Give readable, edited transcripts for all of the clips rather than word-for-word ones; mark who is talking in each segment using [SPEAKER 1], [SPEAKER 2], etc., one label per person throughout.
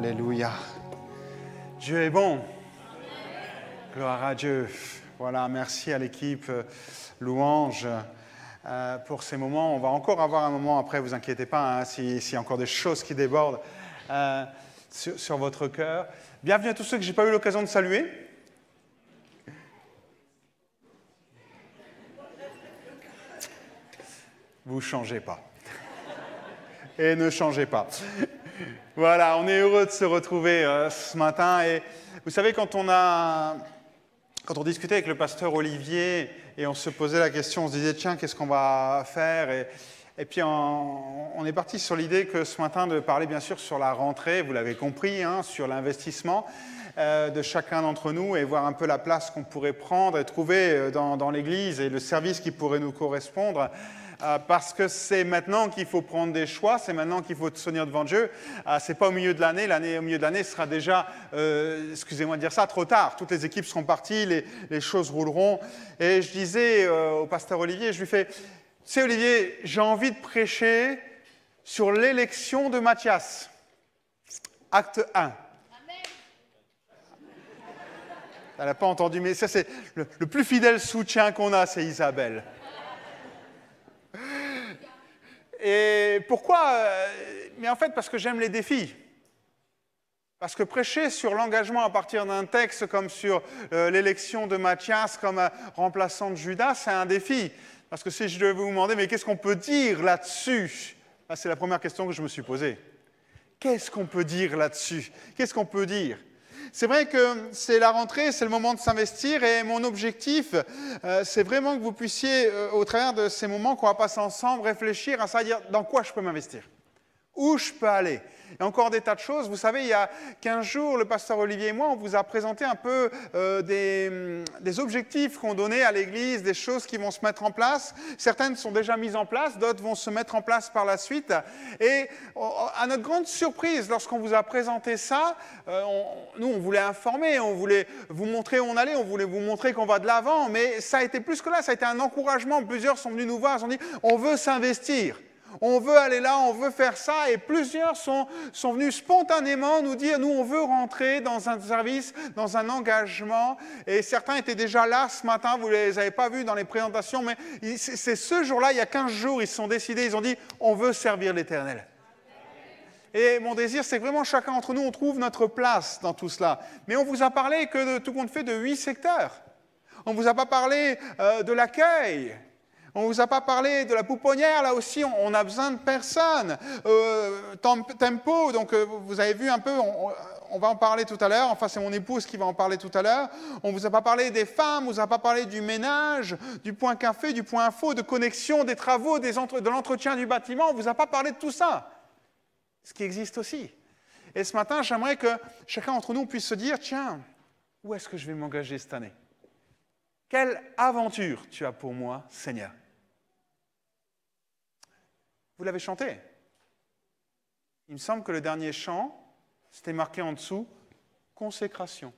[SPEAKER 1] Alléluia. Dieu est bon. Gloire à Dieu. Voilà, merci à l'équipe Louange pour ces moments. On va encore avoir un moment après, vous inquiétez pas, hein, s'il y a encore des choses qui débordent sur votre cœur. Bienvenue à tous ceux que je n'ai pas eu l'occasion de saluer. Vous ne changez pas. Et ne changez pas. Voilà, on est heureux de se retrouver ce matin. Et vous savez, quand on discutait avec le pasteur Olivier et on se posait la question, on se disait, tiens, qu'est-ce qu'on va faire ? Et puis, on est parti sur l'idée que ce matin, de parler bien sûr sur la rentrée, vous l'avez compris, hein, sur l'investissement de chacun d'entre nous et voir un peu la place qu'on pourrait prendre et trouver dans l'Église et le service qui pourrait nous correspondre. Parce que c'est maintenant qu'il faut prendre des choix, c'est maintenant qu'il faut se tenir devant Dieu. C'est pas au milieu de l'année, au milieu de l'année sera déjà, excusez-moi de dire ça, trop tard. Toutes les équipes seront parties, les choses rouleront. Et je disais au pasteur Olivier, je lui fais, tu sais Olivier, j'ai envie de prêcher sur l'élection de Matthias. Acte 1. Elle n'a pas entendu, mais ça c'est le plus fidèle soutien qu'on a, c'est Isabelle. Et pourquoi ? Mais en fait, parce que j'aime les défis. Parce que prêcher sur l'engagement à partir d'un texte comme sur l'élection de Matthias comme remplaçant de Judas, c'est un défi. Parce que si je devais vous demander, mais qu'est-ce qu'on peut dire là-dessus ? C'est la première question que je me suis posée. Qu'est-ce qu'on peut dire là-dessus ? Qu'est-ce qu'on peut dire ? C'est vrai que c'est la rentrée, c'est le moment de s'investir et mon objectif, c'est vraiment que vous puissiez, au travers de ces moments qu'on va passer ensemble, réfléchir à ça, dire dans quoi je peux m'investir, où je peux aller. Et encore des tas de choses. Vous savez, il y a 15 jours, le pasteur Olivier et moi, on vous a présenté un peu des objectifs qu'on donnait à l'Église, des choses qui vont se mettre en place. Certaines sont déjà mises en place, d'autres vont se mettre en place par la suite. Et à notre grande surprise, lorsqu'on vous a présenté ça, nous, on voulait informer, on voulait vous montrer où on allait, on voulait vous montrer qu'on va de l'avant. Mais ça a été plus que là, ça a été un encouragement. Plusieurs sont venus nous voir, ils ont dit, on veut s'investir. On veut aller là, on veut faire ça, et plusieurs sont venus spontanément nous dire, nous on veut rentrer dans un service, dans un engagement, et certains étaient déjà là ce matin, vous ne les avez pas vus dans les présentations, mais c'est ce jour-là, il y a 15 jours, ils se sont décidés, ils ont dit, on veut servir l'Éternel. Et mon désir, c'est que vraiment chacun d'entre nous, on trouve notre place dans tout cela. Mais on vous a parlé que de tout compte fait de 8 secteurs. On ne vous a pas parlé de l'accueil. On ne vous a pas parlé de la pouponnière, là aussi, on a besoin de personnes. Tempo, donc vous avez vu un peu, on va en parler tout à l'heure, enfin c'est mon épouse qui va en parler tout à l'heure. On ne vous a pas parlé des femmes, on ne vous a pas parlé du ménage, du point café, du point info, de connexion, des travaux, de l'entretien du bâtiment, on ne vous a pas parlé de tout ça. Ce qui existe aussi. Et ce matin, j'aimerais que chacun d'entre nous puisse se dire, tiens, où est-ce que je vais m'engager cette année ? Quelle aventure tu as pour moi, Seigneur ? Vous l'avez chanté. Il me semble que le dernier chant, c'était marqué en dessous, consécration.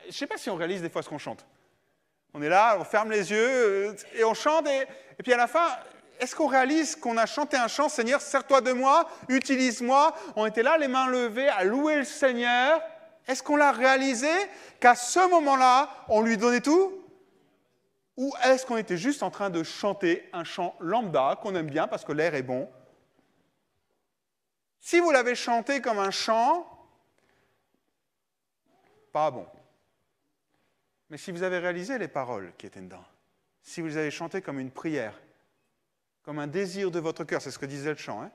[SPEAKER 1] Je ne sais pas si on réalise des fois ce qu'on chante. On est là, on ferme les yeux et on chante et puis à la fin, est-ce qu'on réalise qu'on a chanté un chant, Seigneur, sers-toi de moi, utilise-moi. On était là, les mains levées, à louer le Seigneur. Est-ce qu'on l'a réalisé qu'à ce moment-là, on lui donnait tout ? Ou est-ce qu'on était juste en train de chanter un chant lambda qu'on aime bien parce que l'air est bon ? Si vous l'avez chanté comme un chant, pas bon. Mais si vous avez réalisé les paroles qui étaient dedans, si vous les avez chantées comme une prière, comme un désir de votre cœur, c'est ce que disait le chant, hein ?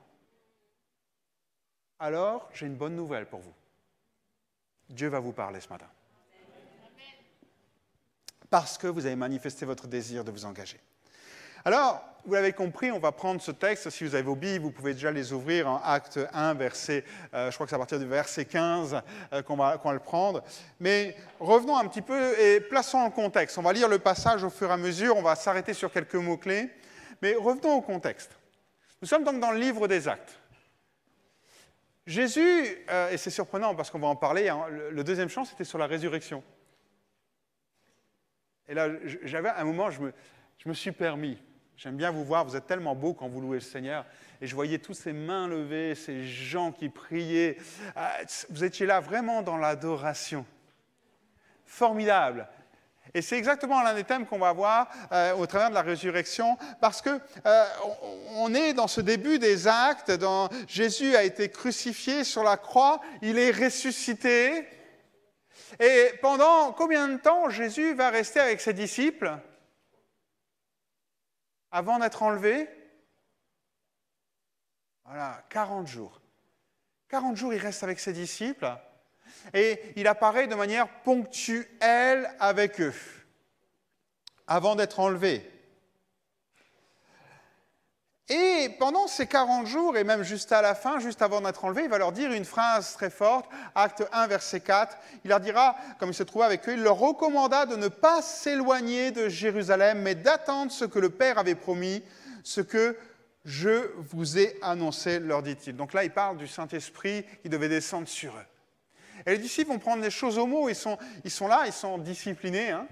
[SPEAKER 1] Alors j'ai une bonne nouvelle pour vous. Dieu va vous parler ce matin. Parce que vous avez manifesté votre désir de vous engager. Alors, vous l'avez compris, on va prendre ce texte. Si vous avez vos billes, vous pouvez déjà les ouvrir en Acte 1, verset, je crois que c'est à partir du verset 15 qu'on va le prendre. Mais revenons un petit peu et plaçons le contexte. On va lire le passage au fur et à mesure, on va s'arrêter sur quelques mots-clés. Mais revenons au contexte. Nous sommes donc dans le livre des Actes. Jésus, et c'est surprenant parce qu'on va en parler, hein, le deuxième chant, c'était sur la résurrection. Et là, j'avais un moment, je me suis permis J'aime bien vous voir, vous êtes tellement beaux quand vous louez le Seigneur. Et je voyais toutes ces mains levées, ces gens qui priaient. Vous étiez là vraiment dans l'adoration. Formidable. Et c'est exactement l'un des thèmes qu'on va voir au travers de la résurrection, parce que on est dans ce début des actes, Jésus a été crucifié sur la croix, il est ressuscité. Et pendant combien de temps Jésus va rester avec ses disciples avant d'être enlevé? Voilà, 40 jours. 40 jours, il reste avec ses disciples et il apparaît de manière ponctuelle avec eux avant d'être enlevé. Et pendant ces 40 jours, et même juste à la fin, juste avant d'être enlevé, il va leur dire une phrase très forte, acte 1, verset 4. Il leur dira, comme il se trouvait avec eux, il leur recommanda de ne pas s'éloigner de Jérusalem, mais d'attendre ce que le Père avait promis, ce que je vous ai annoncé, leur dit-il. Donc là, il parle du Saint-Esprit qui devait descendre sur eux. Et les disciples vont prendre les choses au mot, ils sont là, ils sont disciplinés. Hein.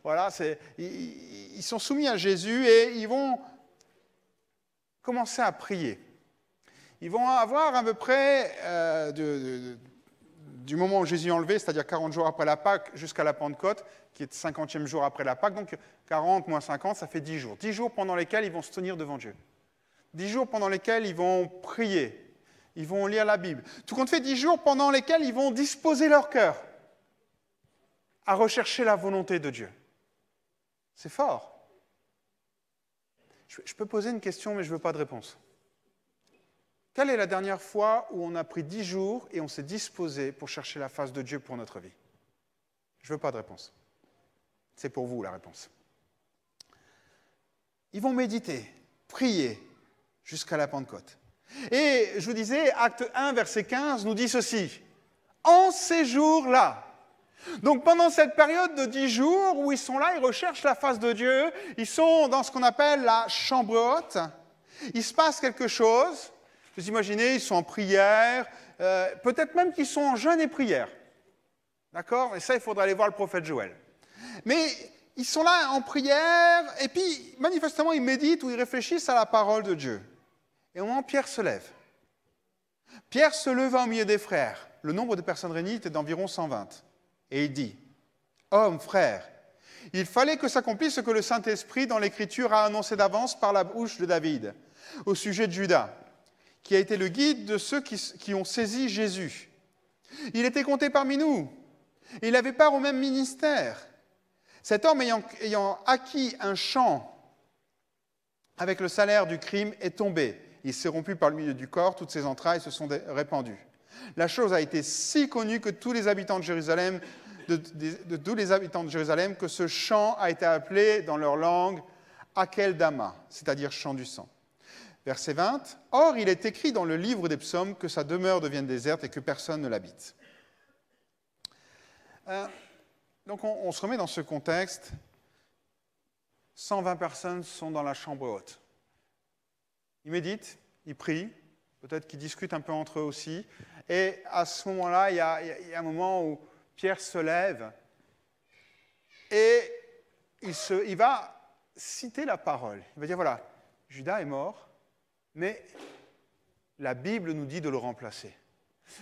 [SPEAKER 1] Voilà, ils sont soumis à Jésus et ils vont commencer à prier. Ils vont avoir à peu près, du moment où Jésus est enlevé, c'est-à-dire 40 jours après la Pâque, jusqu'à la Pentecôte, qui est le 50e jour après la Pâque, donc 40 moins 50, ça fait 10 jours. 10 jours pendant lesquels ils vont se tenir devant Dieu. 10 jours pendant lesquels ils vont prier, ils vont lire la Bible. Tout compte fait, 10 jours pendant lesquels ils vont disposer leur cœur à rechercher la volonté de Dieu. C'est fort. Je peux poser une question, mais je ne veux pas de réponse. Quelle est la dernière fois où on a pris 10 jours et on s'est disposé pour chercher la face de Dieu pour notre vie? Je ne veux pas de réponse. C'est pour vous la réponse. Ils vont méditer, prier jusqu'à la Pentecôte. Et je vous disais, acte 1, verset 15 nous dit ceci. En ces jours-là, donc pendant cette période de 10 jours où ils sont là, ils recherchent la face de Dieu, ils sont dans ce qu'on appelle la chambre haute, il se passe quelque chose, vous imaginez, ils sont en prière, peut-être même qu'ils sont en jeûne et prière, d'accord? Et ça, il faudra aller voir le prophète Joël. Mais ils sont là en prière, et puis manifestement, ils méditent ou ils réfléchissent à la parole de Dieu. Et au moment, Pierre se lève. Pierre se leva au milieu des frères. Le nombre de personnes réunies était d'environ 120. Et il dit, « Hommes, frères, il fallait que s'accomplisse ce que le Saint-Esprit dans l'Écriture a annoncé d'avance par la bouche de David, au sujet de Judas, qui a été le guide de ceux qui ont saisi Jésus. Il était compté parmi nous. Il avait part au même ministère. Cet homme ayant acquis un champ avec le salaire du crime est tombé. Il s'est rompu par le milieu du corps, toutes ses entrailles se sont répandues. La chose a été si connue que tous les habitants de Jérusalem, tous les habitants de Jérusalem, que ce champ a été appelé dans leur langue Akeldama, c'est-à-dire champ du sang. Verset 20. Or, il est écrit dans le livre des psaumes que sa demeure devienne déserte et que personne ne l'habite. Donc, on se remet dans ce contexte. 120 personnes sont dans la chambre haute. Ils méditent, ils prient, peut-être qu'ils discutent un peu entre eux aussi. Et à ce moment-là, il y a un moment où Pierre se lève et il va citer la parole. Il va dire, voilà, Judas est mort, mais la Bible nous dit de le remplacer.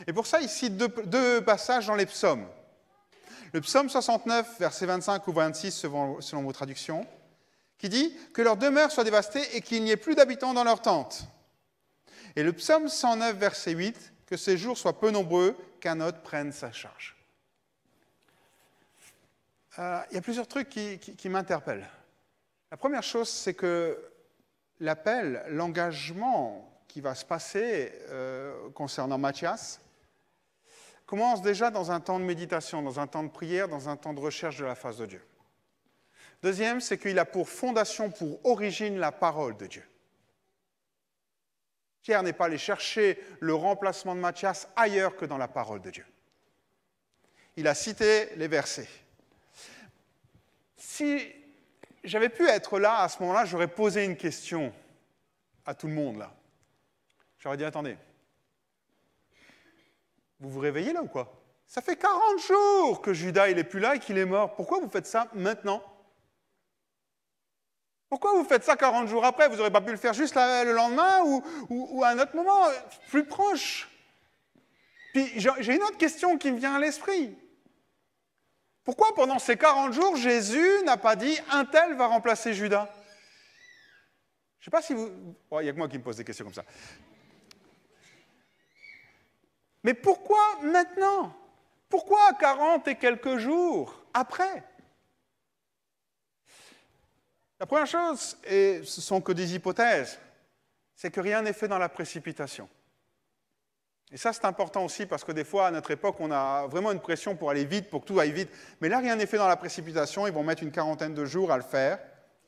[SPEAKER 1] Et pour ça, il cite deux passages dans les psaumes. Le psaume 69, versets 25 ou 26, selon vos traductions, qui dit que leur demeure soit dévastée et qu'il n'y ait plus d'habitants dans leur tente. Et le psaume 109, verset 8, que ces jours soient peu nombreux, qu'un autre prenne sa charge. Il y a plusieurs trucs qui m'interpellent. La première chose, c'est que l'appel, l'engagement qui va se passer concernant Matthias, commence déjà dans un temps de méditation, dans un temps de prière, dans un temps de recherche de la face de Dieu. Deuxième, c'est qu'il a pour fondation, pour origine, la parole de Dieu. Pierre n'est pas allé chercher le remplacement de Matthias ailleurs que dans la parole de Dieu. Il a cité les versets. Si j'avais pu être là, à ce moment-là, j'aurais posé une question à tout le monde, là. J'aurais dit, attendez, vous vous réveillez là ou quoi? Ça fait 40 jours que Judas il n'est plus là et qu'il est mort. Pourquoi vous faites ça maintenant? Pourquoi vous faites ça 40 jours après? Vous n'aurez pas pu le faire juste le lendemain ou à un autre moment plus proche? Puis j'ai une autre question qui me vient à l'esprit. Pourquoi pendant ces 40 jours, Jésus n'a pas dit « un tel va remplacer Judas » ? Je ne sais pas si vous... Il n'y a que moi qui me pose des questions comme ça. Mais pourquoi maintenant? Pourquoi 40 et quelques jours après? La première chose, et ce ne sont que des hypothèses, c'est que rien n'est fait dans la précipitation. Et ça, c'est important aussi parce que des fois, à notre époque, on a vraiment une pression pour aller vite, pour que tout aille vite. Mais là, rien n'est fait dans la précipitation. Ils vont mettre une quarantaine de jours à le faire,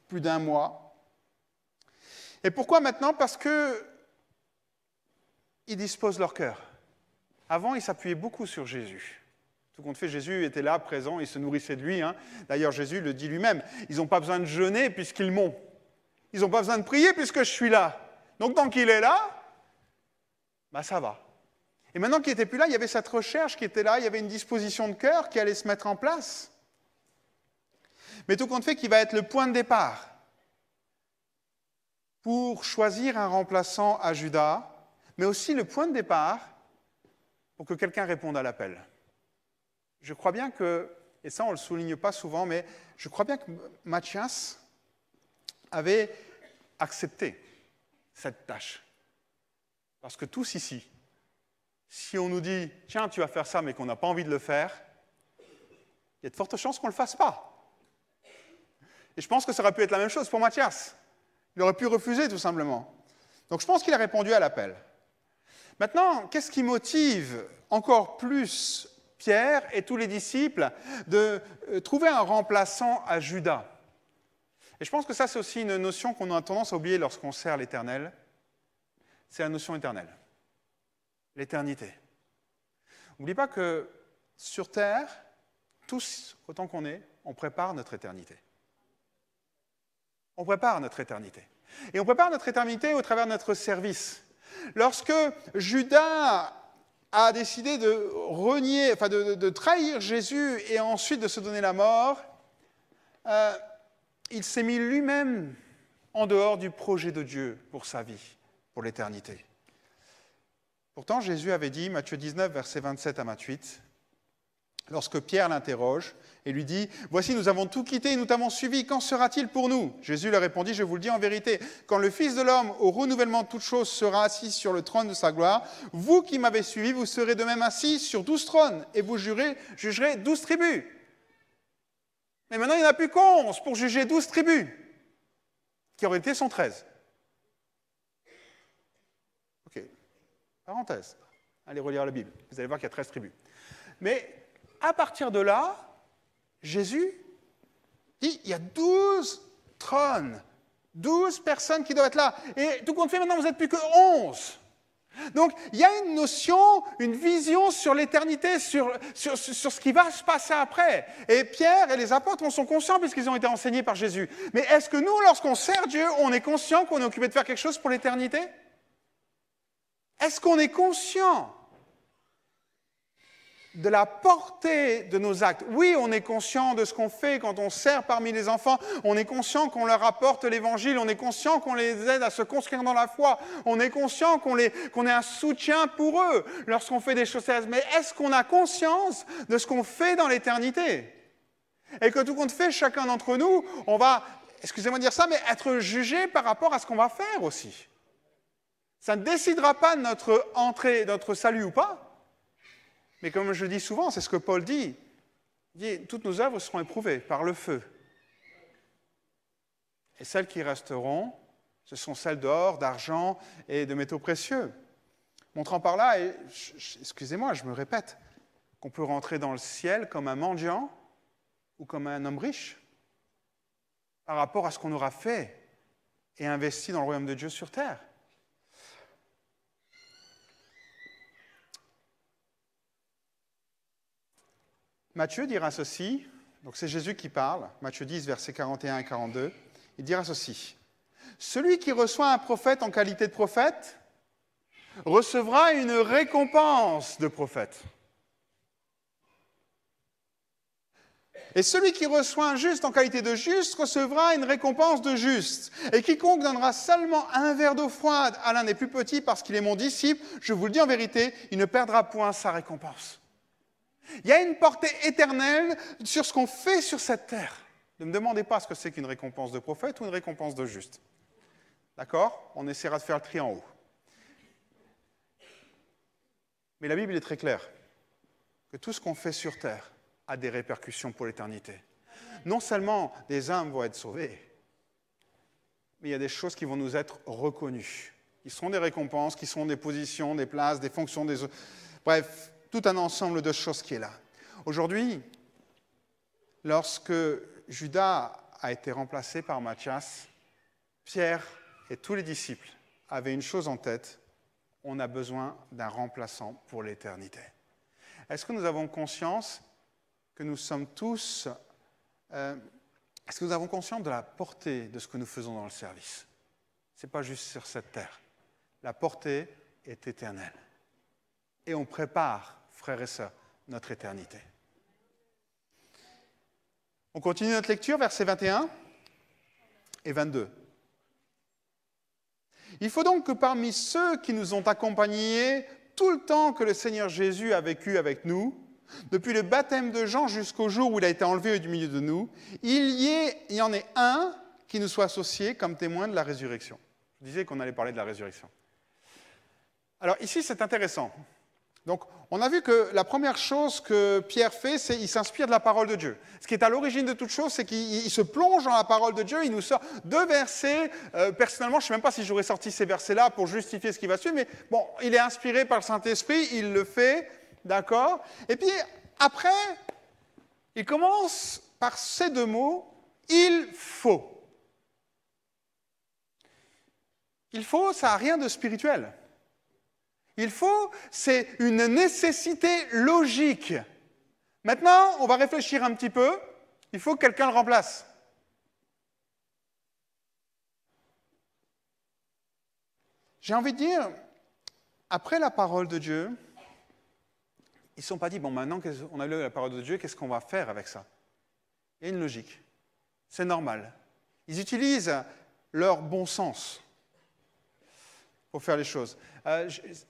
[SPEAKER 1] plus d'1 mois. Et pourquoi maintenant? Parce qu'ils disposent leur cœur. Avant, ils s'appuyaient beaucoup sur Jésus. Tout compte fait, Jésus était là, présent, il se nourrissait de lui. D'ailleurs, Jésus le dit lui-même. Ils n'ont pas besoin de jeûner puisqu'ils m'ont. Ils n'ont pas besoin de prier puisque je suis là. Donc, tant qu'il est là, ça va. Et maintenant qu'il n'était plus là, il y avait cette recherche qui était là, il y avait une disposition de cœur qui allait se mettre en place. Mais tout compte fait qu'il va être le point de départ pour choisir un remplaçant à Judas, mais aussi le point de départ pour que quelqu'un réponde à l'appel. Je crois bien que, et ça on ne le souligne pas souvent, mais je crois bien que Matthias avait accepté cette tâche. Parce que tous ici, si on nous dit « Tiens, tu vas faire ça, mais qu'on n'a pas envie de le faire », il y a de fortes chances qu'on ne le fasse pas. Et je pense que ça aurait pu être la même chose pour Matthias. Il aurait pu refuser, tout simplement. Donc je pense qu'il a répondu à l'appel. Maintenant, qu'est-ce qui motive encore plus Pierre et tous les disciples de trouver un remplaçant à Judas? Et je pense que ça, c'est aussi une notion qu'on a tendance à oublier lorsqu'on sert l'Éternel. C'est la notion éternelle. L'éternité. N'oubliez pas que sur Terre, tous, autant qu'on est, on prépare notre éternité. On prépare notre éternité. Et on prépare notre éternité au travers de notre service. Lorsque Judas a décidé de renier, de trahir Jésus et ensuite de se donner la mort, il s'est mis lui-même en dehors du projet de Dieu pour sa vie, pour l'éternité. Pourtant, Jésus avait dit, Matthieu 19, versets 27 à 28, lorsque Pierre l'interroge et lui dit « Voici, nous avons tout quitté et nous t'avons suivi, qu'en sera-t-il pour nous ?» Jésus leur répondit « Je vous le dis en vérité, quand le Fils de l'homme, au renouvellement de toutes choses, sera assis sur le trône de sa gloire, vous qui m'avez suivi, vous serez de même assis sur 12 trônes et vous jugerez 12 tribus. » Mais maintenant, il n'y en a plus qu'11 pour juger 12 tribus, qui en réalité sont 13. Ok, parenthèse. Allez relire la Bible, vous allez voir qu'il y a 13 tribus. Mais à partir de là, Jésus dit, il y a 12 trônes, 12 personnes qui doivent être là. Et tout compte fait, maintenant, vous n'êtes plus que 11. Donc, il y a une notion, une vision sur l'éternité, sur ce qui va se passer après. Et Pierre et les apôtres en sont conscients puisqu'ils ont été enseignés par Jésus. Mais est-ce que nous, lorsqu'on sert Dieu, on est conscient qu'on est occupé de faire quelque chose pour l'éternité? Est-ce qu'on est conscient de la portée de nos actes? Oui, on est conscient de ce qu'on fait quand on sert parmi les enfants, on est conscient qu'on leur apporte l'évangile, on est conscient qu'on les aide à se construire dans la foi, on est conscient qu'on est un soutien pour eux lorsqu'on fait des choses sérieuses. Mais est-ce qu'on a conscience de ce qu'on fait dans l'éternité? Et que tout compte fait, chacun d'entre nous, on va, excusez-moi de dire ça, mais être jugé par rapport à ce qu'on va faire aussi. Ça ne décidera pas de notre entrée, notre salut ou pas. Mais comme je dis souvent, c'est ce que Paul dit. Il dit, toutes nos œuvres seront éprouvées par le feu. Et celles qui resteront, ce sont celles d'or, d'argent et de métaux précieux. Montrant par là, et excusez-moi, je me répète, qu'on peut rentrer dans le ciel comme un mendiant ou comme un homme riche par rapport à ce qu'on aura fait et investi dans le royaume de Dieu sur terre. Matthieu dira ceci, donc c'est Jésus qui parle, Matthieu 10, versets 41 et 42, il dira ceci. « Celui qui reçoit un prophète en qualité de prophète recevra une récompense de prophète. Et celui qui reçoit un juste en qualité de juste recevra une récompense de juste. Et quiconque donnera seulement un verre d'eau froide à l'un des plus petits parce qu'il est mon disciple, je vous le dis en vérité, il ne perdra point sa récompense. Il y a une portée éternelle sur ce qu'on fait sur cette terre. Ne me demandez pas ce que c'est qu'une récompense de prophète ou une récompense de juste. D'accord? On essaiera de faire le tri en haut. Mais la Bible est très claire, que tout ce qu'on fait sur terre a des répercussions pour l'éternité. Non seulement des âmes vont être sauvées, mais il y a des choses qui vont nous être reconnues, qui seront des récompenses, qui seront des positions, des places, des fonctions, bref, tout un ensemble de choses qui est là. Aujourd'hui, lorsque Judas a été remplacé par Matthias, Pierre et tous les disciples avaient une chose en tête, on a besoin d'un remplaçant pour l'éternité. Est-ce que nous avons conscience que nous sommes tous... est-ce que nous avons conscience de la portée de ce que nous faisons dans le service? Ce n'est pas juste sur cette terre. La portée est éternelle. Et on prépare, frères et sœurs, notre éternité. On continue notre lecture, versets 21 et 22. Il faut donc que parmi ceux qui nous ont accompagnés tout le temps que le Seigneur Jésus a vécu avec nous, depuis le baptême de Jean jusqu'au jour où il a été enlevé du milieu de nous, il y en ait un qui nous soit associé comme témoin de la résurrection. Je disais qu'on allait parler de la résurrection. Alors ici, c'est intéressant. Donc, on a vu que la première chose que Pierre fait, c'est qu'il s'inspire de la parole de Dieu. Ce qui est à l'origine de toute chose, c'est qu'il se plonge dans la parole de Dieu, il nous sort 2 versets. Personnellement, je ne sais même pas si j'aurais sorti ces versets-là pour justifier ce qui va suivre, mais bon, il est inspiré par le Saint-Esprit, il le fait, d'accord? Et puis, après, il commence par ces 2 mots, « il faut ». Il faut, ça n'a rien de spirituel. Il faut, c'est une nécessité logique. Maintenant, on va réfléchir un petit peu. Il faut que quelqu'un le remplace. J'ai envie de dire, après la parole de Dieu, ils ne se sont pas dit, bon, maintenant qu'on a lu la parole de Dieu, qu'est-ce qu'on va faire avec ça? Il y a une logique. C'est normal. Ils utilisent leur bon sens pour faire les choses.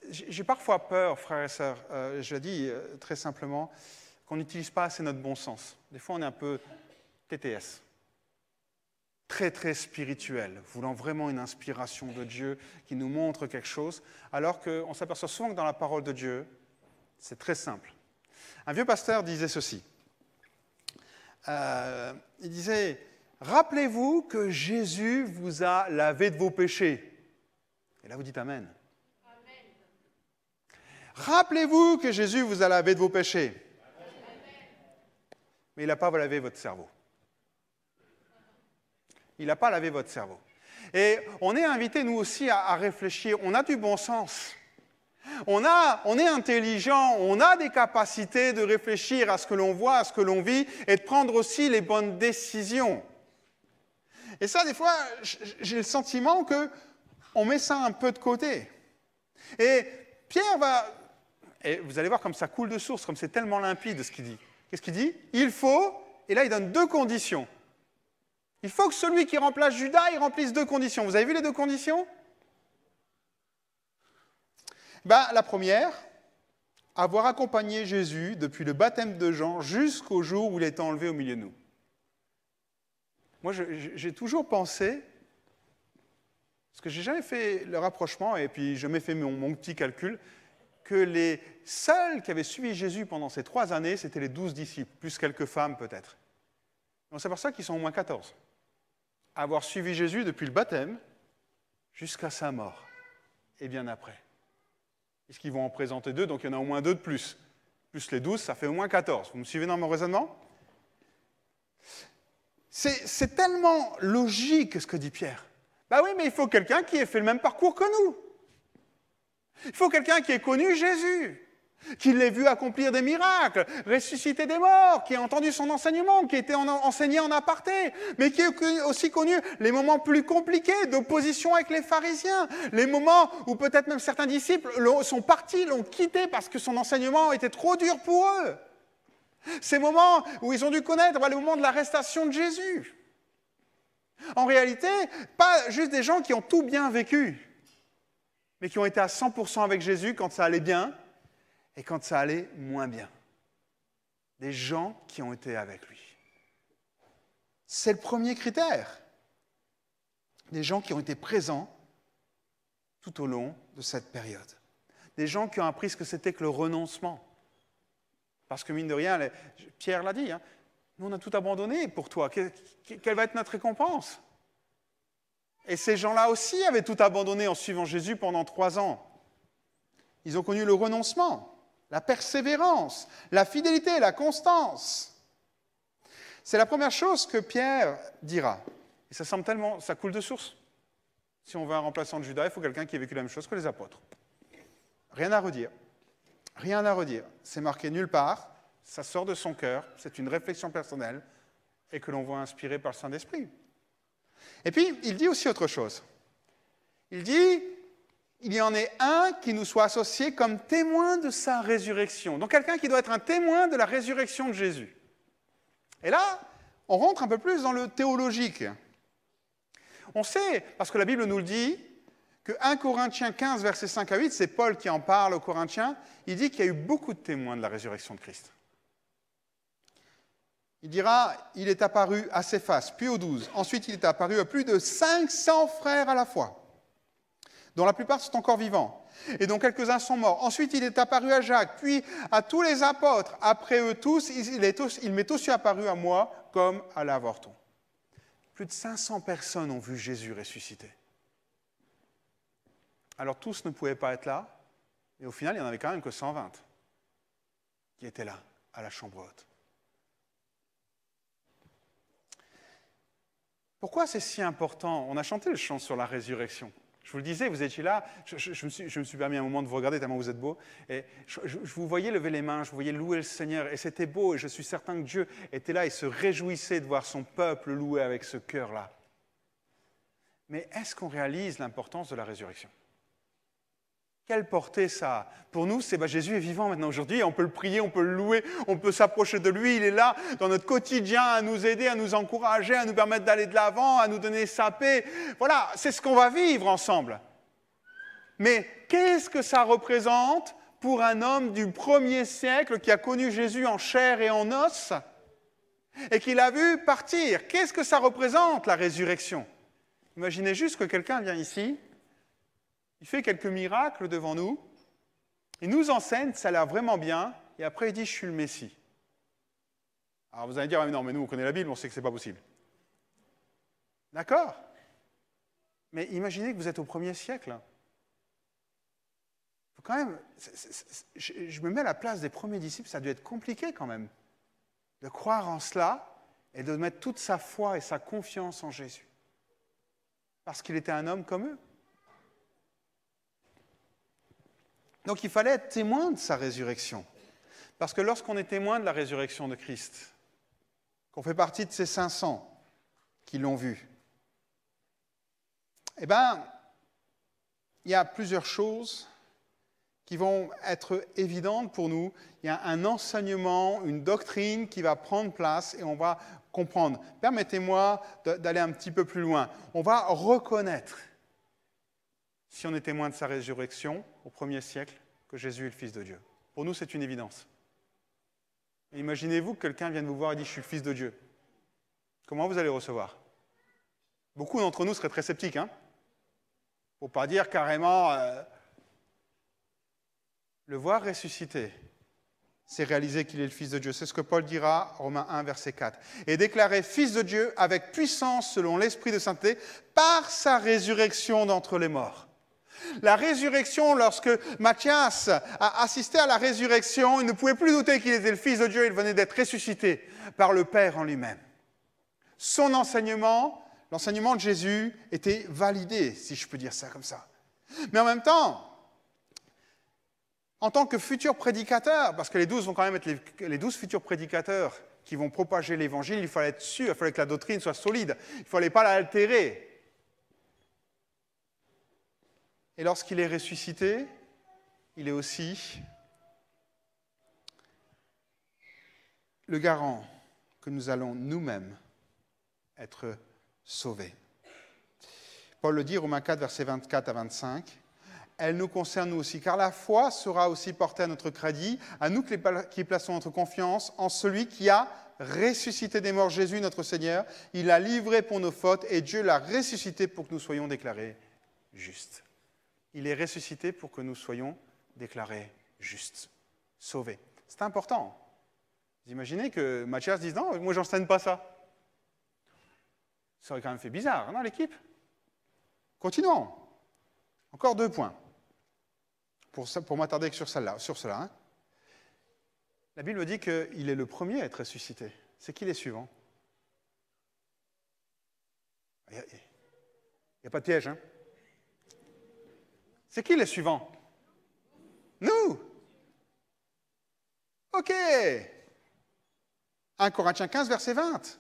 [SPEAKER 1] J'ai parfois peur, frères et sœurs, je le dis très simplement, qu'on n'utilise pas assez notre bon sens. Des fois, on est un peu TTS, très, très spirituel, voulant vraiment une inspiration de Dieu qui nous montre quelque chose, alors qu'on s'aperçoit souvent que dans la parole de Dieu, c'est très simple. Un vieux pasteur disait ceci. Il disait, « Rappelez-vous que Jésus vous a lavé de vos péchés. » Et là, vous dites Amen. Amen. Rappelez-vous que Jésus vous a lavé de vos péchés. Amen. Mais il n'a pas lavé votre cerveau. Il n'a pas lavé votre cerveau. Et on est invités, nous aussi, à réfléchir. On a du bon sens. On est intelligent, on a des capacités de réfléchir à ce que l'on voit, à ce que l'on vit, et de prendre aussi les bonnes décisions. Et ça, des fois, j'ai le sentiment qu'on met ça un peu de côté. Et Pierre va... Et vous allez voir comme ça coule de source, comme c'est tellement limpide ce qu'il dit. Qu'est-ce qu'il dit? Il faut, et là il donne 2 conditions. Il faut que celui qui remplace Judas, il remplisse 2 conditions. Vous avez vu les 2 conditions? La première, avoir accompagné Jésus depuis le baptême de Jean jusqu'au jour où il est enlevé au milieu de nous. Moi, j'ai toujours pensé, parce que je n'ai jamais fait le rapprochement, et puis je m'ai fait mon petit calcul, que les seuls qui avaient suivi Jésus pendant ces 3 années, c'était les 12 disciples, plus quelques femmes peut-être. On s'aperçoit qu'ils sont au moins 14. Avoir suivi Jésus depuis le baptême jusqu'à sa mort, et bien après. Puisqu'ils vont en présenter 2, donc il y en a au moins 2 de plus. Plus les 12, ça fait au moins 14. Vous me suivez dans mon raisonnement? C'est tellement logique ce que dit Pierre. Oui, mais il faut quelqu'un qui ait fait le même parcours que nous. Il faut quelqu'un qui ait connu Jésus, qui l'ait vu accomplir des miracles, ressusciter des morts, qui ait entendu son enseignement, qui ait été enseigné en aparté, mais qui ait aussi connu les moments plus compliqués d'opposition avec les pharisiens, les moments où peut-être même certains disciples sont partis, l'ont quitté parce que son enseignement était trop dur pour eux. Ces moments où ils ont dû connaître le moment de l'arrestation de Jésus. En réalité, pas juste des gens qui ont tout bien vécu, mais qui ont été à 100% avec Jésus quand ça allait bien et quand ça allait moins bien. Des gens qui ont été avec lui. C'est le premier critère. Des gens qui ont été présents tout au long de cette période. Des gens qui ont appris ce que c'était que le renoncement. Parce que mine de rien, Pierre l'a dit, hein, nous on a tout abandonné pour toi. Quelle va être notre récompense? Et ces gens-là aussi avaient tout abandonné en suivant Jésus pendant 3 ans. Ils ont connu le renoncement, la persévérance, la fidélité, la constance. C'est la première chose que Pierre dira. Et ça semble tellement, ça coule de source. Si on veut un remplaçant de Judas, il faut quelqu'un qui ait vécu la même chose que les apôtres. Rien à redire. Rien à redire. C'est marqué nulle part, ça sort de son cœur, c'est une réflexion personnelle et que l'on voit inspiré par le Saint-Esprit. Et puis, il dit aussi autre chose. Il dit, il y en ait un qui nous soit associé comme témoin de sa résurrection. Donc quelqu'un qui doit être un témoin de la résurrection de Jésus. Et là, on rentre un peu plus dans le théologique. On sait, parce que la Bible nous le dit, que 1 Corinthiens 15, versets 5 à 8, c'est Paul qui en parle aux Corinthiens, il dit qu'il y a eu beaucoup de témoins de la résurrection de Christ. Il dira, il est apparu à Céphas, puis aux 12. Ensuite, il est apparu à plus de 500 frères à la fois, dont la plupart sont encore vivants, et dont quelques-uns sont morts. Ensuite, il est apparu à Jacques, puis à tous les apôtres. Après eux tous, il m'est aussi apparu à moi comme à l'avorton. Plus de 500 personnes ont vu Jésus ressuscité. Alors tous ne pouvaient pas être là, et au final, il n'y en avait quand même que 120 qui étaient là, à la chambre haute. Pourquoi c'est si important? On a chanté le chant sur la résurrection. Je vous le disais, vous étiez là, je me suis permis un moment de vous regarder tellement vous êtes beaux, et je vous voyais lever les mains, je vous voyais louer le Seigneur, et c'était beau, et je suis certain que Dieu était là et se réjouissait de voir son peuple louer avec ce cœur-là. Mais est-ce qu'on réalise l'importance de la résurrection? Quelle portée ça a? Pour nous, c'est Jésus est vivant maintenant aujourd'hui, on peut le prier, on peut le louer, on peut s'approcher de lui, il est là dans notre quotidien à nous aider, à nous encourager, à nous permettre d'aller de l'avant, à nous donner sa paix. Voilà, c'est ce qu'on va vivre ensemble. Mais qu'est-ce que ça représente pour un homme du 1er siècle qui a connu Jésus en chair et en os et qui l'a vu partir? Qu'est-ce que ça représente, la résurrection? Imaginez juste que quelqu'un vient ici, il fait quelques miracles devant nous, il nous enseigne, ça a l'air vraiment bien, et après il dit « je suis le Messie ». Alors vous allez dire « non, mais nous on connaît la Bible, on sait que ce n'est pas possible ». D'accord? Mais imaginez que vous êtes au 1er siècle. Faut quand même, je me mets à la place des premiers disciples, ça a dû être compliqué quand même, de croire en cela et de mettre toute sa foi et sa confiance en Jésus. Parce qu'il était un homme comme eux. Donc il fallait être témoin de sa résurrection. Parce que lorsqu'on est témoin de la résurrection de Christ, qu'on fait partie de ces 500 qui l'ont vu, eh bien, il y a plusieurs choses qui vont être évidentes pour nous. Il y a un enseignement, une doctrine qui va prendre place et on va comprendre. Permettez-moi d'aller un petit peu plus loin. On va reconnaître, si on est témoin de sa résurrection au 1er siècle, que Jésus est le Fils de Dieu. Pour nous, c'est une évidence. Imaginez-vous que quelqu'un vienne vous voir et dit « je suis le Fils de Dieu ». Comment vous allez recevoir? Beaucoup d'entre nous seraient très sceptiques, hein? Pour ne pas dire carrément le voir ressuscité, c'est réaliser qu'il est le Fils de Dieu. C'est ce que Paul dira, Romains 1, verset 4. Et déclaré Fils de Dieu avec puissance selon l'Esprit de sainteté par sa résurrection d'entre les morts. La résurrection, lorsque Matthias a assisté à la résurrection, il ne pouvait plus douter qu'il était le Fils de Dieu, il venait d'être ressuscité par le Père en lui-même. Son enseignement, l'enseignement de Jésus, était validé, si je peux dire ça comme ça. Mais en même temps, en tant que futur prédicateur, parce que les 12 vont quand même être les 12 futurs prédicateurs qui vont propager l'Évangile, il fallait être sûr, il fallait que la doctrine soit solide, il ne fallait pas l'altérer. Et lorsqu'il est ressuscité, il est aussi le garant que nous allons nous-mêmes être sauvés. Paul le dit, Romains 4, versets 24 à 25. Elle nous concerne nous aussi, car la foi sera aussi portée à notre crédit, à nous qui plaçons notre confiance en celui qui a ressuscité des morts Jésus, notre Seigneur. Il l'a livré pour nos fautes et Dieu l'a ressuscité pour que nous soyons déclarés justes. Il est ressuscité pour que nous soyons déclarés justes, sauvés. C'est important. Vous imaginez que Mathias dise « Non, moi, je n'enseigne pas ça ». Ça aurait quand même fait bizarre, non, l'équipe ? Continuons. Encore 2 points, pour m'attarder sur cela. Hein. La Bible dit qu'il est le premier à être ressuscité. C'est qui les suivants ? Il n'y a pas de piège. Hein. C'est qui les suivants ? Nous. OK. 1 Corinthiens 15, verset 20.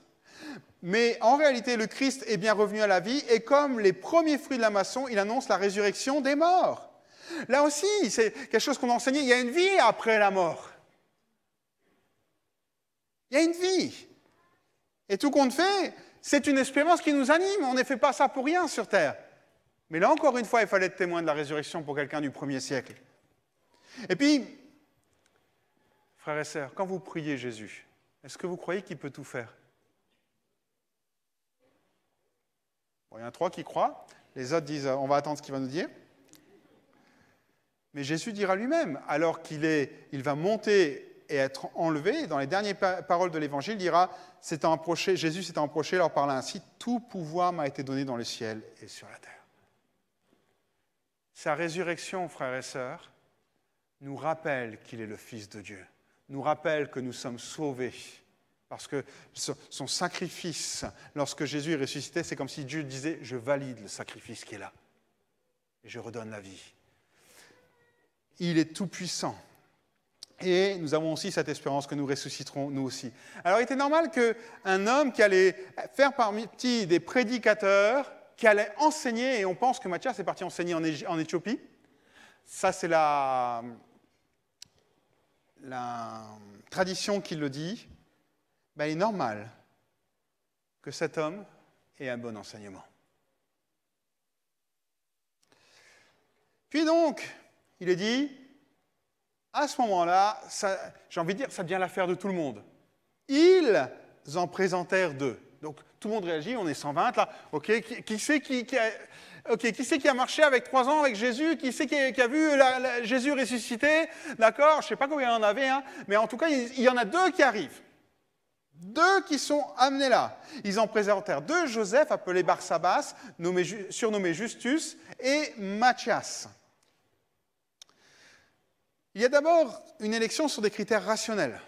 [SPEAKER 1] Mais en réalité, le Christ est bien revenu à la vie et comme les premiers fruits de la moisson, il annonce la résurrection des morts. Là aussi, c'est quelque chose qu'on a enseigné, il y a une vie après la mort. Il y a une vie. Et tout compte fait, c'est une espérance qui nous anime. On ne fait pas ça pour rien sur Terre. Mais là, encore une fois, il fallait être témoin de la résurrection pour quelqu'un du 1er siècle. Et puis, frères et sœurs, quand vous priez Jésus, est-ce que vous croyez qu'il peut tout faire ? Bon, il y en a 3 qui croient. Les autres disent, on va attendre ce qu'il va nous dire. Mais Jésus dira lui-même, alors il va monter et être enlevé, dans les dernières paroles de l'Évangile, il dira, Jésus s'est approché, leur parla ainsi, tout pouvoir m'a été donné dans le ciel et sur la terre. Sa résurrection, frères et sœurs, nous rappelle qu'il est le Fils de Dieu, nous rappelle que nous sommes sauvés, parce que son sacrifice, lorsque Jésus est ressuscité, c'est comme si Dieu disait, je valide le sacrifice qui est là, et je redonne la vie. Il est tout-puissant. Et nous avons aussi cette espérance que nous ressusciterons nous aussi. Alors il était normal qu'un homme qui allait faire partie des prédicateurs, qui allait enseigner, et on pense que Matthias est parti enseigner en Éthiopie, ça c'est la tradition qui le dit, ben, il est normal que cet homme ait un bon enseignement. Puis donc, il est dit, à ce moment-là, j'ai envie de dire, ça devient l'affaire de tout le monde. Ils en présentèrent 2. Donc, tout le monde réagit, on est 120 là. OK, qui c'est qui a marché avec 3 ans avec Jésus? Qui c'est qui a vu Jésus ressuscité? D'accord, je ne sais pas combien il y en avait, hein, mais en tout cas, il y en a 2 qui arrivent. 2 qui sont amenés là. Ils en présentèrent 2, Joseph, appelé Barsabas, surnommé Justus, et Matthias. Il y a d'abord une élection sur des critères rationnels.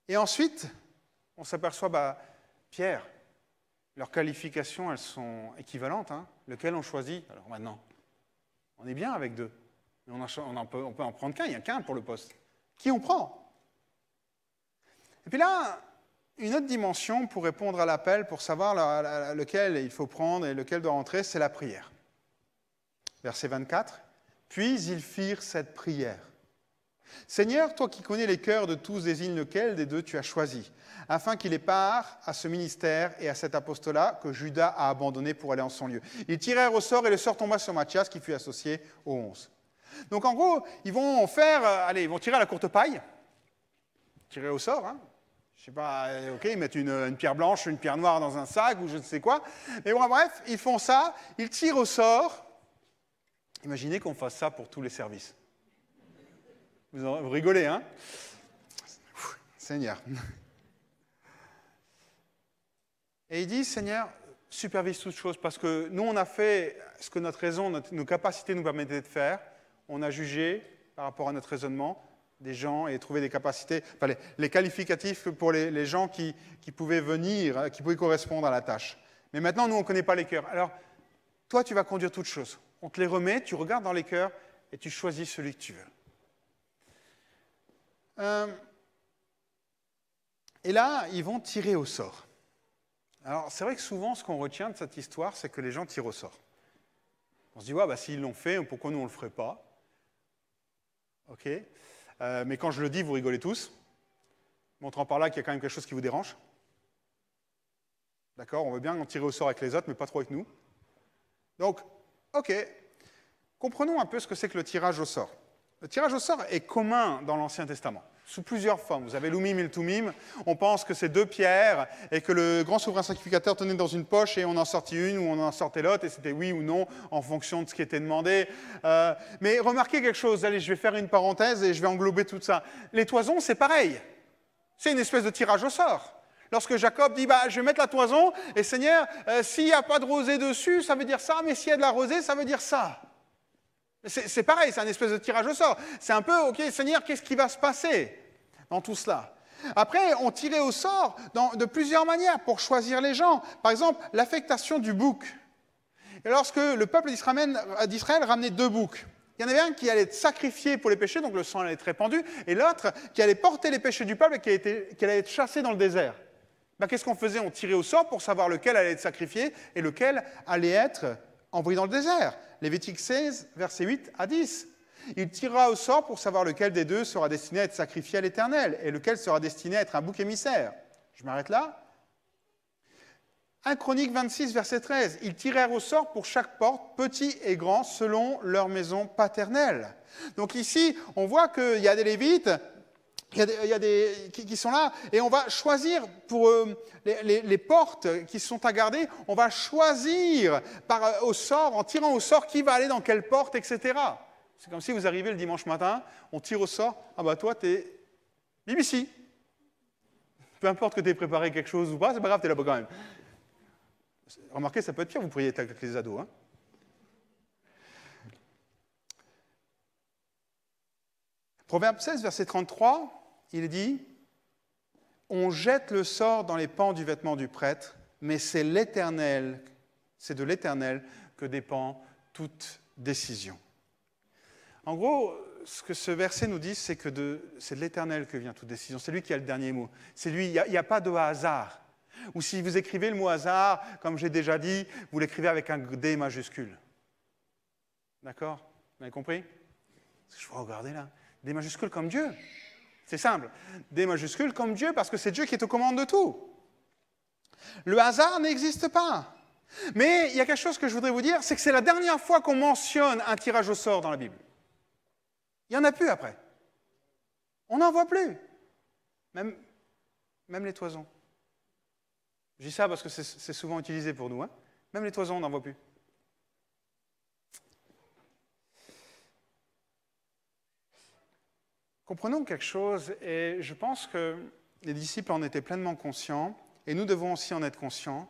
[SPEAKER 1] Et ensuite, on s'aperçoit, Pierre, leurs qualifications, elles sont équivalentes. Hein. Lequel on choisit? Alors maintenant, on est bien avec 2. Mais on peut en prendre qu'un, il n'y a qu'un pour le poste. Qui on prend? Et puis là, une autre dimension pour répondre à l'appel, pour savoir lequel il faut prendre et lequel doit entrer, c'est la prière. Verset 24. Puis ils firent cette prière. Seigneur, toi qui connais les cœurs de tous, désigne lequel des 2 tu as choisi, afin qu'il ait part à ce ministère et à cet apostolat que Judas a abandonné pour aller en son lieu. Ils tirèrent au sort et le sort tomba sur Matthias qui fut associé aux 11. Donc en gros, ils vont tirer à la courte paille, tirer au sort, hein. Je sais pas, ok, ils mettent une pierre blanche, une pierre noire dans un sac ou je ne sais quoi. Mais bon, bref, ils font ça, ils tirent au sort. Imaginez qu'on fasse ça pour tous les services. Vous rigolez, hein? Seigneur. Et il dit, Seigneur, supervise toutes choses, parce que nous, on a fait ce que notre raison, nos capacités nous permettaient de faire. On a jugé, par rapport à notre raisonnement, des gens et trouvé des capacités, enfin, les qualificatifs pour les gens qui pouvaient venir, qui pouvaient correspondre à la tâche. Mais maintenant, nous, on ne connaît pas les cœurs. Alors, toi, tu vas conduire toutes choses. On te les remet, tu regardes dans les cœurs et tu choisis celui que tu veux. Et là, ils vont tirer au sort. Alors, c'est vrai que souvent, ce qu'on retient de cette histoire, c'est que les gens tirent au sort. On se dit, s'ils l'ont fait, pourquoi nous, on ne le ferait pas? OK. Mais quand je le dis, vous rigolez tous. montrant par là qu'il y a quand même quelque chose qui vous dérange. D'accord? On veut bien en tirer au sort avec les autres, mais pas trop avec nous. Donc, ok, comprenons un peu ce que c'est que le tirage au sort. Le tirage au sort est commun dans l'Ancien Testament, sous plusieurs formes. Vous avez l'Umim et le Tumim. On pense que c'est deux pierres et que le grand souverain sacrificateur tenait dans une poche et on en sortit une ou on en sortait l'autre et c'était oui ou non en fonction de ce qui était demandé. Mais remarquez quelque chose, allez, je vais faire une parenthèse et je vais englober tout ça. Les toisons, c'est pareil. C'est une espèce de tirage au sort. Lorsque Jacob dit, je vais mettre la toison, et Seigneur, s'il n'y a pas de rosée dessus, ça veut dire ça, mais s'il y a de la rosée, ça veut dire ça. C'est pareil, c'est un espèce de tirage au sort. C'est un peu, ok, Seigneur, qu'est-ce qui va se passer dans tout cela? Après, on tirait au sort de plusieurs manières pour choisir les gens. Par exemple, l'affectation du bouc. Et lorsque le peuple d'Israël ramenait 2 boucs, il y en avait un qui allait être sacrifié pour les péchés, donc le sang allait être répandu, et l'autre qui allait porter les péchés du peuple et qui allait être chassé dans le désert. Qu'est-ce qu'on faisait? On tirait au sort pour savoir lequel allait être sacrifié et lequel allait être envoyé dans le désert. Lévitique 16, versets 8 à 10. Il tirera au sort pour savoir lequel des deux sera destiné à être sacrifié à l'Éternel et lequel sera destiné à être un bouc émissaire. Je m'arrête là. 1 Chronique 26, verset 13. Ils tirèrent au sort pour chaque porte, petits et grands, selon leur maison paternelle. Donc ici, on voit qu'il y a des Lévites, il y a des qui sont là, et on va choisir pour les portes qui sont à garder, on va choisir au sort, en tirant au sort qui va aller dans quelle porte, etc. C'est comme si vous arrivez le dimanche matin, on tire au sort, toi, t'es BBC. Peu importe que tu aies préparé quelque chose ou pas, c'est pas grave, t'es là-bas quand même. Remarquez, ça peut être pire, vous pourriez être avec les ados. Proverbe 16, verset 33, il dit « On jette le sort dans les pans du vêtement du prêtre, mais c'est de l'Éternel que dépend toute décision. » En gros, ce que ce verset nous dit, c'est que c'est de l'Éternel que vient toute décision. C'est lui qui a le dernier mot. C'est lui, il n'y a pas de hasard. Ou si vous écrivez le mot hasard, comme j'ai déjà dit, vous l'écrivez avec un D majuscule. D'accord? Vous avez compris? Je vais regarder là. D majuscule comme Dieu. C'est simple. D majuscule comme Dieu, parce que c'est Dieu qui est aux commandes de tout. Le hasard n'existe pas. Mais il y a quelque chose que je voudrais vous dire, c'est que c'est la dernière fois qu'on mentionne un tirage au sort dans la Bible. Il n'y en a plus après. On n'en voit plus. Même les toisons. Je dis ça parce que c'est souvent utilisé pour nous. Même les toisons, on n'en voit plus. Comprenons quelque chose, et je pense que les disciples en étaient pleinement conscients, et nous devons aussi en être conscients.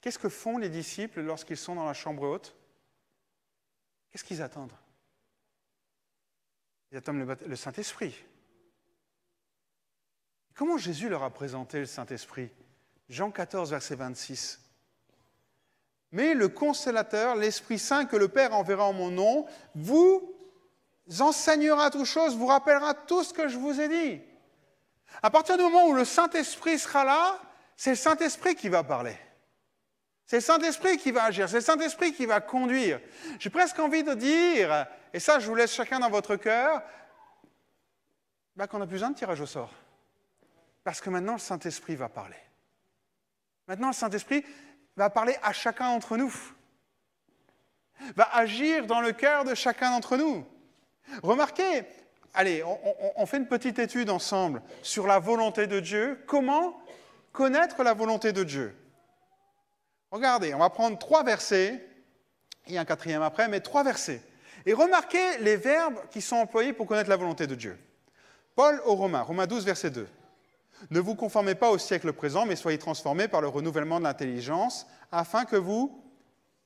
[SPEAKER 1] Qu'est-ce que font les disciples lorsqu'ils sont dans la chambre haute? Qu'est-ce qu'ils attendent? Ils attendent le Saint-Esprit. Comment Jésus leur a présenté le Saint-Esprit? Jean 14, verset 26. « Mais le Consolateur, l'Esprit Saint que le Père enverra en mon nom, vous enseignera toutes choses, vous rappellera tout ce que je vous ai dit. » À partir du moment où le Saint-Esprit sera là, c'est le Saint-Esprit qui va parler. C'est le Saint-Esprit qui va agir, c'est le Saint-Esprit qui va conduire. J'ai presque envie de dire, et ça je vous laisse chacun dans votre cœur, qu'on n'a plus besoin de tirage au sort. Parce que maintenant le Saint-Esprit va parler. Maintenant le Saint-Esprit va parler à chacun d'entre nous. Va agir dans le cœur de chacun d'entre nous. Remarquez, allez, on fait une petite étude ensemble sur la volonté de Dieu. Comment connaître la volonté de Dieu? Regardez, on va prendre 3 versets, il y a un 4e après, mais 3 versets. Et remarquez les verbes qui sont employés pour connaître la volonté de Dieu. Paul aux Romains, Romains 12, verset 2. « Ne vous conformez pas au siècle présent, mais soyez transformés par le renouvellement de l'intelligence, afin que vous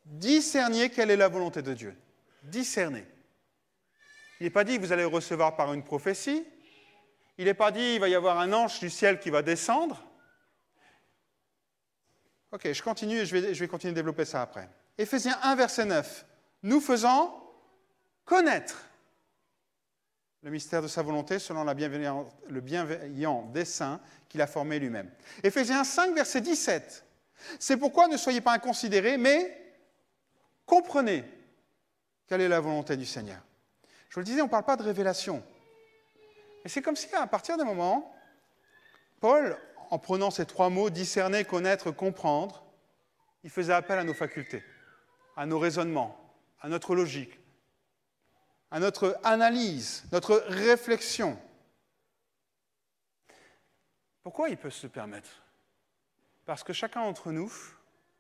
[SPEAKER 1] discerniez quelle est la volonté de Dieu. » Discerner. Il n'est pas dit que vous allez le recevoir par une prophétie. Il n'est pas dit qu'il va y avoir un ange du ciel qui va descendre. Ok, je continue et je vais continuer de développer ça après. Éphésiens 1, verset 9. Nous faisons connaître le mystère de sa volonté selon le bienveillant dessein qu'il a formé lui-même. Éphésiens 5, verset 17. C'est pourquoi ne soyez pas inconsidérés, mais comprenez quelle est la volonté du Seigneur. Je vous le disais, on ne parle pas de révélation. Et c'est comme si, à partir d'un moment, Paul, en prenant ces 3 mots, discerner, connaître, comprendre, il faisait appel à nos facultés, à nos raisonnements, à notre logique, à notre analyse, notre réflexion. Pourquoi il peut se le permettre? Parce que chacun d'entre nous,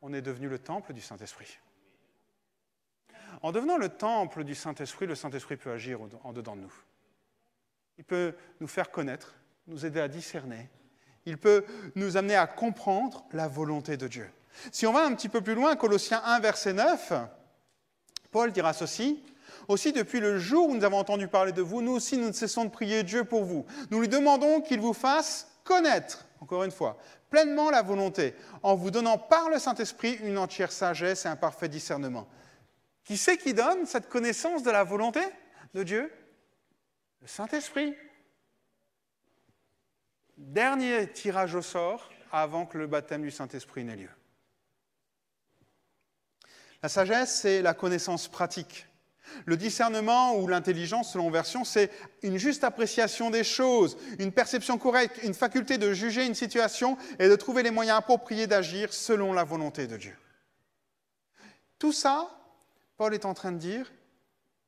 [SPEAKER 1] on est devenu le temple du Saint-Esprit. En devenant le temple du Saint-Esprit, le Saint-Esprit peut agir en dedans de nous. Il peut nous faire connaître, nous aider à discerner. Il peut nous amener à comprendre la volonté de Dieu. Si on va un petit peu plus loin, Colossiens 1, verset 9, Paul dira ceci. « Aussi, depuis le jour où nous avons entendu parler de vous, nous aussi, nous ne cessons de prier Dieu pour vous. Nous lui demandons qu'il vous fasse connaître, encore une fois, pleinement la volonté, en vous donnant par le Saint-Esprit une entière sagesse et un parfait discernement. » Qui c'est qui donne cette connaissance de la volonté de Dieu? Le Saint-Esprit. Dernier tirage au sort avant que le baptême du Saint-Esprit n'ait lieu. La sagesse, c'est la connaissance pratique. Le discernement ou l'intelligence, selon version, c'est une juste appréciation des choses, une perception correcte, une faculté de juger une situation et de trouver les moyens appropriés d'agir selon la volonté de Dieu. Tout ça, Paul est en train de dire,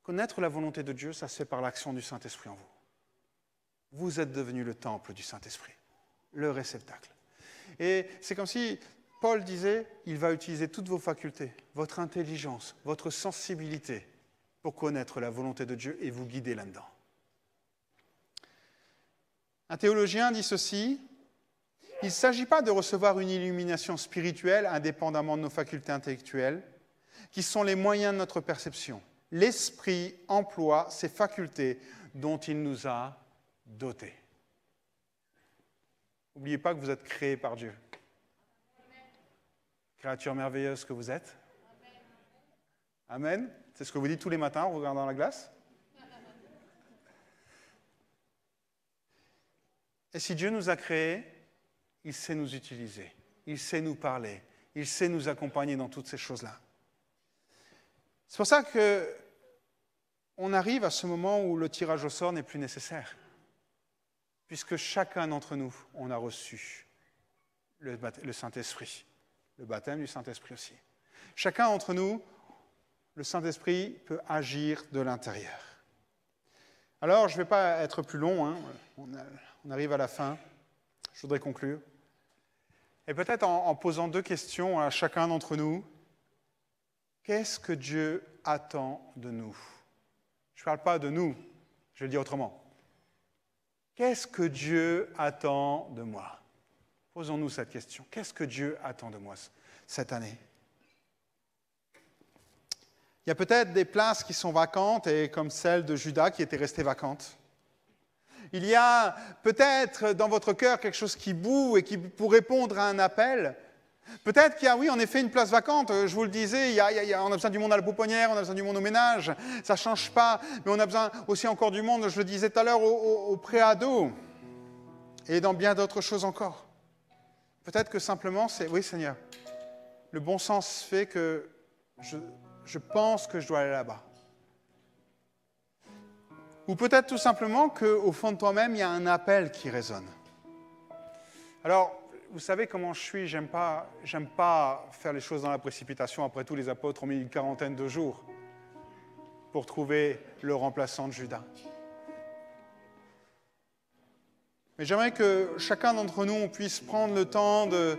[SPEAKER 1] connaître la volonté de Dieu, ça se fait par l'action du Saint-Esprit en vous. Vous êtes devenu le temple du Saint-Esprit, le réceptacle. Et c'est comme si Paul disait, il va utiliser toutes vos facultés, votre intelligence, votre sensibilité, pour connaître la volonté de Dieu et vous guider là-dedans. Un théologien dit ceci, il ne s'agit pas de recevoir une illumination spirituelle indépendamment de nos facultés intellectuelles, qui sont les moyens de notre perception. L'Esprit emploie ces facultés dont il nous a dotés. N'oubliez pas que vous êtes créés par Dieu. Créature merveilleuse que vous êtes. Amen. C'est ce que vous dites tous les matins en regardant la glace. Et si Dieu nous a créés, il sait nous utiliser, il sait nous parler, il sait nous accompagner dans toutes ces choses-là. C'est pour ça qu'on arrive à ce moment où le tirage au sort n'est plus nécessaire, puisque chacun d'entre nous, on a reçu le Saint-Esprit, le baptême du Saint-Esprit aussi. Chacun d'entre nous, le Saint-Esprit peut agir de l'intérieur. Alors, je ne vais pas être plus long, hein. On arrive à la fin, je voudrais conclure. Et peut-être en posant 2 questions à chacun d'entre nous. Qu'est-ce que Dieu attend de nous? Je ne parle pas de nous, je vais le dire autrement. Qu'est-ce que Dieu attend de moi? Posons-nous cette question. Qu'est-ce que Dieu attend de moi cette année? Il y a peut-être des places qui sont vacantes, et comme celle de Judas qui était restée vacante. Il y a peut-être dans votre cœur quelque chose qui boue et qui, pour répondre à un appel, peut-être qu'il y a, oui, en effet, une place vacante. Je vous le disais, on a besoin du monde à la pouponnière, on a besoin du monde au ménage. Ça ne change pas, mais on a besoin aussi encore du monde, je le disais tout à l'heure, au pré-ado et dans bien d'autres choses encore. Peut-être que simplement, c'est, oui Seigneur, le bon sens fait que je pense que je dois aller là-bas. Ou peut-être tout simplement qu'au fond de toi-même, il y a un appel qui résonne. Alors, vous savez comment je suis, j'aime pas faire les choses dans la précipitation. Après tout, les apôtres ont mis une 40aine de jours pour trouver le remplaçant de Judas. Mais j'aimerais que chacun d'entre nous, on puisse prendre le temps de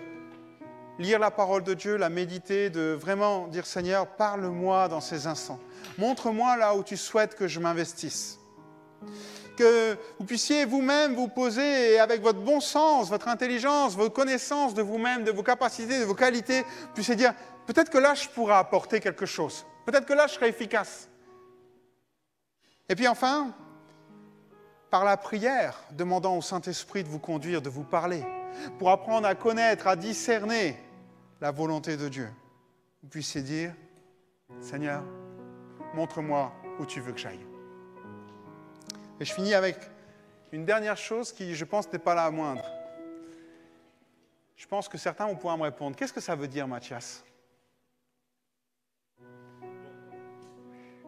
[SPEAKER 1] lire la parole de Dieu, la méditer, de vraiment dire « Seigneur, parle-moi dans ces instants. Montre-moi là où tu souhaites que je m'investisse. » Que vous puissiez vous-même vous poser et avec votre bon sens, votre intelligence, vos connaissances de vous-même, de vos capacités, de vos qualités, vous puissiez dire « Peut-être que là, je pourrais apporter quelque chose. Peut-être que là, je serai efficace. » Et puis enfin, par la prière, demandant au Saint-Esprit de vous conduire, de vous parler, pour apprendre à connaître, à discerner la volonté de Dieu. Vous puissiez dire, Seigneur, montre-moi où tu veux que j'aille. Et je finis avec une dernière chose qui, je pense, n'est pas la moindre. Je pense que certains vont pouvoir me répondre. Qu'est-ce que ça veut dire, Mathias?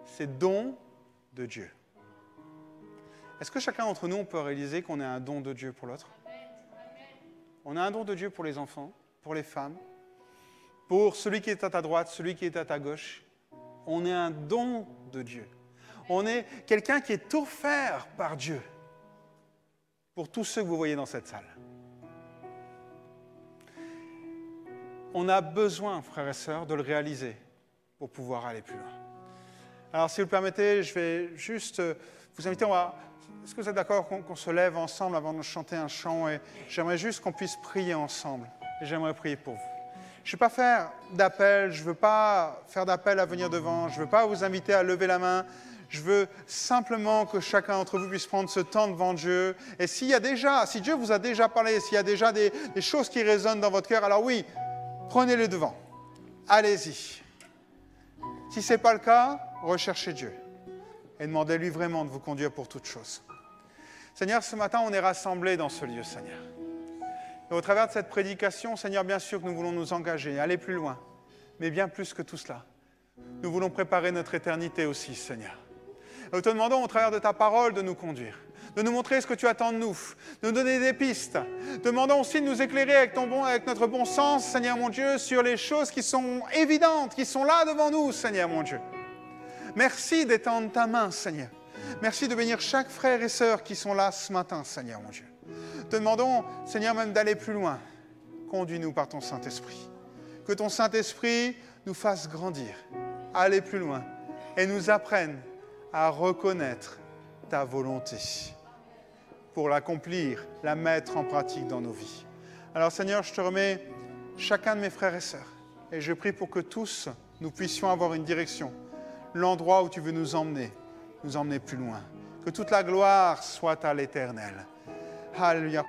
[SPEAKER 1] C'est don de Dieu. Est-ce que chacun d'entre nous, on peut réaliser qu'on est un don de Dieu pour l'autre? On a un don de Dieu pour les enfants, pour les femmes, pour celui qui est à ta droite, celui qui est à ta gauche. On est un don de Dieu. On est quelqu'un qui est offert par Dieu pour tous ceux que vous voyez dans cette salle. On a besoin, frères et sœurs, de le réaliser pour pouvoir aller plus loin. Alors, si vous le permettez, je vais juste vous inviter. Est-ce que vous êtes d'accord qu'on se lève ensemble avant de chanter un chant? Et j'aimerais juste qu'on puisse prier ensemble. Et j'aimerais prier pour vous. Je ne vais pas faire d'appel, je ne veux pas faire d'appel à venir devant, je ne veux pas vous inviter à lever la main. Je veux simplement que chacun d'entre vous puisse prendre ce temps devant Dieu. Et si Dieu vous a déjà parlé, s'il y a déjà des choses qui résonnent dans votre cœur, alors oui, prenez-les devant. Allez-y. Si ce n'est pas le cas, recherchez Dieu et demandez-lui vraiment de vous conduire pour toutes choses. Seigneur, ce matin, on est rassemblés dans ce lieu, Seigneur. Et au travers de cette prédication, Seigneur, bien sûr que nous voulons nous engager, aller plus loin, mais bien plus que tout cela. Nous voulons préparer notre éternité aussi, Seigneur. Et nous te demandons, au travers de ta parole, de nous conduire, de nous montrer ce que tu attends de nous donner des pistes. Demandons aussi de nous éclairer avec notre bon sens, Seigneur mon Dieu, sur les choses qui sont évidentes, qui sont là devant nous, Seigneur mon Dieu. Merci d'étendre ta main, Seigneur. Merci de bénir chaque frère et sœur qui sont là ce matin, Seigneur mon Dieu. Te demandons, Seigneur, même d'aller plus loin. Conduis-nous par ton Saint-Esprit. Que ton Saint-Esprit nous fasse grandir, aller plus loin et nous apprenne à reconnaître ta volonté pour l'accomplir, la mettre en pratique dans nos vies. Alors Seigneur, je te remets chacun de mes frères et sœurs et je prie pour que tous nous puissions avoir une direction, l'endroit où tu veux nous emmener plus loin. Que toute la gloire soit à l'Éternel. Alléluia.